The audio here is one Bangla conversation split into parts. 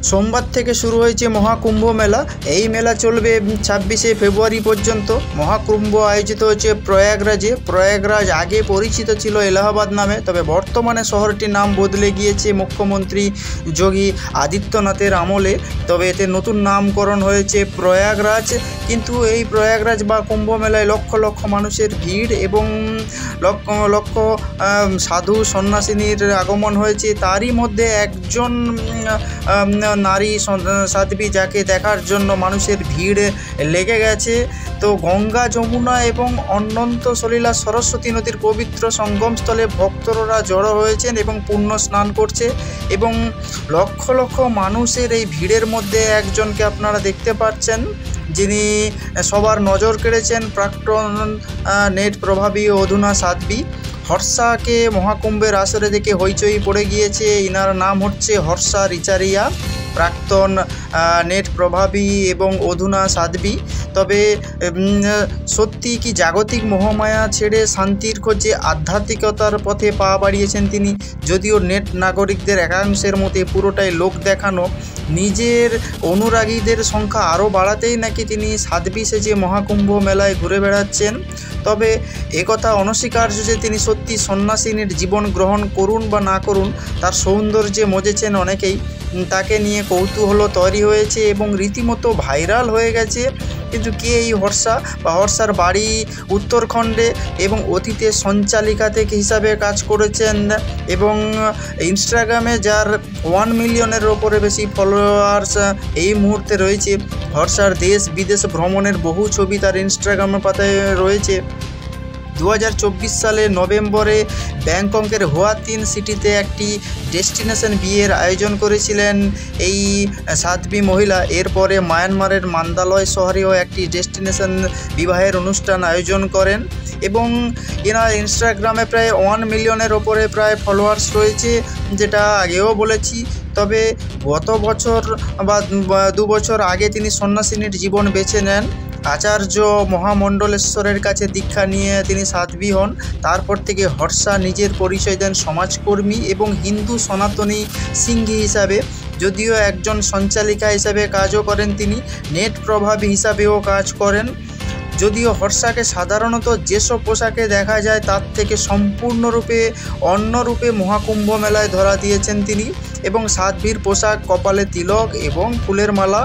সোমবার থেকে শুরু হয়েছে মহাকুম্ভ মেলা। এই মেলা চলবে 26শে ফেব্রুয়ারি পর্যন্ত। মহাকুম্ভ আয়োজিত হচ্ছে প্রয়াগরাজে। প্রয়াগরাজ আগে পরিচিত ছিল এলাহাবাদ নামে, তবে বর্তমানে শহরটির নাম বদলে গিয়েছে মুখ্যমন্ত্রী যোগী আদিত্যনাথের আমলে। তবে এতে নতুন নামকরণ হয়েছে প্রয়াগরাজ। কিন্তু এই প্রয়াগরাজ বা কুম্ভ মেলায় লক্ষ লক্ষ মানুষের ভিড় এবং লক্ষ লক্ষ সাধু সন্ন্যাসিনীর আগমন হয়েছে। তারই মধ্যে একজন নারী সাধ্বী, যাকে দেখার জন্য মানুষের ভিড় লেগে গেছে। তো গঙ্গা, যমুনা এবং অনন্ত সলিলা সরস্বতী নদীর পবিত্র সঙ্গমস্থলে ভক্তরা জড়ো হয়েছেন এবং পুণ্য স্নান করছে। এবং লক্ষ লক্ষ মানুষের এই ভিড়ের মধ্যে একজনকে আপনারা দেখতে পাচ্ছেন, যিনি সবার নজর কেড়েছেন, প্রাক্তন নেট প্রভাবী অধুনা সাধ্বী। হর্ষাকে মহাকুম্ভের আসরে দেখে হইচই পড়ে গিয়েছে। ইনার নাম হচ্ছে হর্ষা রিচারিয়া, প্রাক্তন নেট প্রভাবী এবং অধুনা সাধ্বী। তবে সত্যি কি জাগতিক মোহমায়া ছেড়ে শান্তির খোঁজে আধ্যাত্মিকতার পথে পা বাড়িয়েছেন তিনি। যদিও নেট নাগরিকদের একাংশের মতে পুরোটাই লোক দেখানো, নিজের অনুরাগীদের সংখ্যা আরও বাড়াতেই নাকি তিনি সাধ্বী সেজে মহাকুম্ভ মেলায় ঘুরে বেড়াচ্ছেন। তবে একথা অনস্বীকার্য যে তিনি সত্যি সন্ন্যাসিনীর জীবন গ্রহণ করুন বা না করুন, তার সৌন্দর্যে মজেছেন অনেকেই। তাকে নিয়ে কৌতূহল তৈরি হয়েছে এবং রীতিমতো ভাইরাল হয়ে গেছে। কিন্তু কে এই হর্ষা? বা হর্ষার বাড়ি উত্তরাখণ্ডে এবং অতীতে সঞ্চালিকা থেকে হিসাবে কাজ করেছেন এবং ইনস্টাগ্রামে যার 1 মিলিয়নের ওপরে বেশি ফলোয়ার্স এই মুহূর্তে রয়েছে। হর্ষার দেশ বিদেশ ভ্রমণের বহু ছবি তার ইনস্টাগ্রামের পাতায় রয়েছে। 2024 সালের নভেম্বরে ব্যাংককের হুয়াতিন সিটিতে একটি ডেস্টিনেশন বিয়ের আয়োজন করেছিলেন এই সাধ্বী মহিলা। এরপরে মায়ানমারের মান্দালয় শহরেও একটি ডেস্টিনেশন বিবাহের অনুষ্ঠান আয়োজন করেন এবং এনার ইনস্টাগ্রামে প্রায় 1 মিলিয়নের ওপরে প্রায় ফলোয়ার্স রয়েছে, যেটা আগেও বলেছি। তবে গত বছর বা 2 বছর আগে তিনি সন্ন্যাসিনীর জীবন বেছে নেন। আচার্য মহামণ্ডলেশ্বরের কাছে দীক্ষা নিয়ে তিনি সাধ্বী হন। তারপর থেকে হর্ষা নিজের পরিচয় দেন সমাজকর্মী এবং হিন্দু সনাতনী সিংহী হিসাবে। যদিও একজন সঞ্চালিকা হিসাবে কাজও করেন, তিনি নেট প্রভাবী হিসাবেও কাজ করেন। যদিও হর্ষাকে সাধারণত যেসব পোশাকে দেখা যায় তার থেকে সম্পূর্ণরূপে অন্য রূপে মহাকুম্ভ মেলায় ধরা দিয়েছেন তিনি। এবং সাধ্বীর পোশাক, কপালে তিলক এবং ফুলের মালা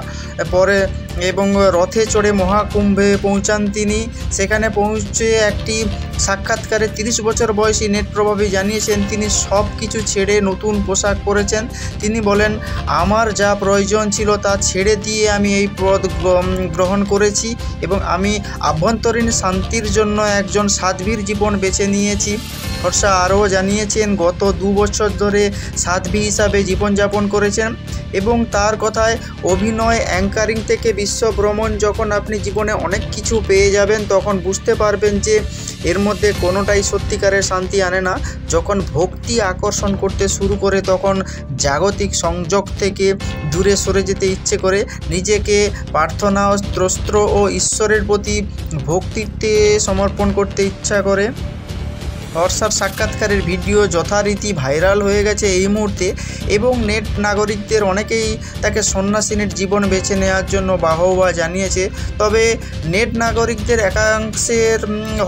পরে এবং রথে চড়ে মহাকুম্ভে পৌঁছান তিনি। সেখানে পৌঁছে একটি সাক্ষাৎকারে 30 বছর বয়সী নেট প্রভাবী জানিয়েছেন তিনি সব কিছু ছেড়ে নতুন পোশাক পরেছেন। তিনি বলেন, আমার যা প্রয়োজন ছিল তা ছেড়ে দিয়ে আমি এই পদ গ্রহণ করেছি এবং আমি আভ্যন্তরীণ শান্তির জন্য একজন সাধ্বীর জীবন বেছে নিয়েছি। হর্ষা আরও জানিয়েছেন গত 2 বছর ধরে সাধ্বী হিসাবে জীবনযাপন করেছেন এবং তার কথায় অভিনয়, অ্যাঙ্কারিং থেকে বিশ্ব ভ্রমণ, যখন আপনি জীবনে অনেক কিছু পেয়ে যাবেন তখন বুঝতে পারবেন যে এর মধ্যে কোনোটাই সত্যিকারের শান্তি আনে না। যখন ভক্তি আকর্ষণ করতে শুরু করে তখন জাগতিক সংযোগ থেকে দূরে সরে যেতে ইচ্ছে করে, নিজেকে প্রার্থনা, স্ত্রস্ত্র ও ঈশ্বরের প্রতি ভক্তিতে সমর্পণ করতে ইচ্ছা করে। হর্ষার সাক্ষাৎকারের ভিডিও যথারীতি ভাইরাল হয়ে গেছে এই মুহূর্তে এবং নেট নাগরিকদের অনেকেই তাকে সন্ন্যাসিনীর জীবন বেছে নেওয়ার জন্য বাহবা জানিয়েছে। তবে নেট নাগরিকদের একাংশের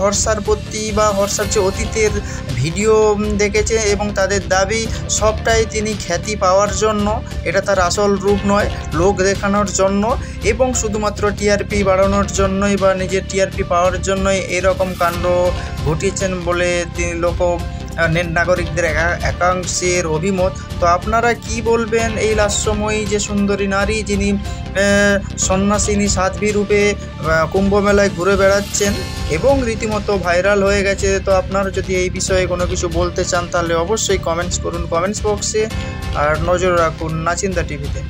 হর্ষার প্রতি বা হর্ষার যে অতীতের ভিডিও দেখেছে এবং তাদের দাবি সবটাই তিনি খ্যাতি পাওয়ার জন্য, এটা তার আসল রূপ নয়, লোক দেখানোর জন্য এবং শুধুমাত্র টিআরপি বাড়ানোর জন্যই বা নিজের টিআরপি পাওয়ার জন্যই এরকম কাণ্ড ঘটিয়েছেন বলে নেট নাগরিকদের একাংশের অভিমত। তো আপনারা কি বলবেন এই লাস্যময়ী যে সুন্দরী নারী, যিনি সন্ন্যাসিনী সাধ্বী রূপে কুম্ভ মেলায় ঘুরে বেড়াচ্ছেন এবং রীতিমতো ভাইরাল হয়ে গেছে? তো আপনারা যদি এই বিষয়ে কোনো কিছু বলতে চান তাহলে অবশ্যই কমেন্টস করুন কমেন্টস বক্সে, আর নজর রাখুন নাচিন্দা টিভিতে।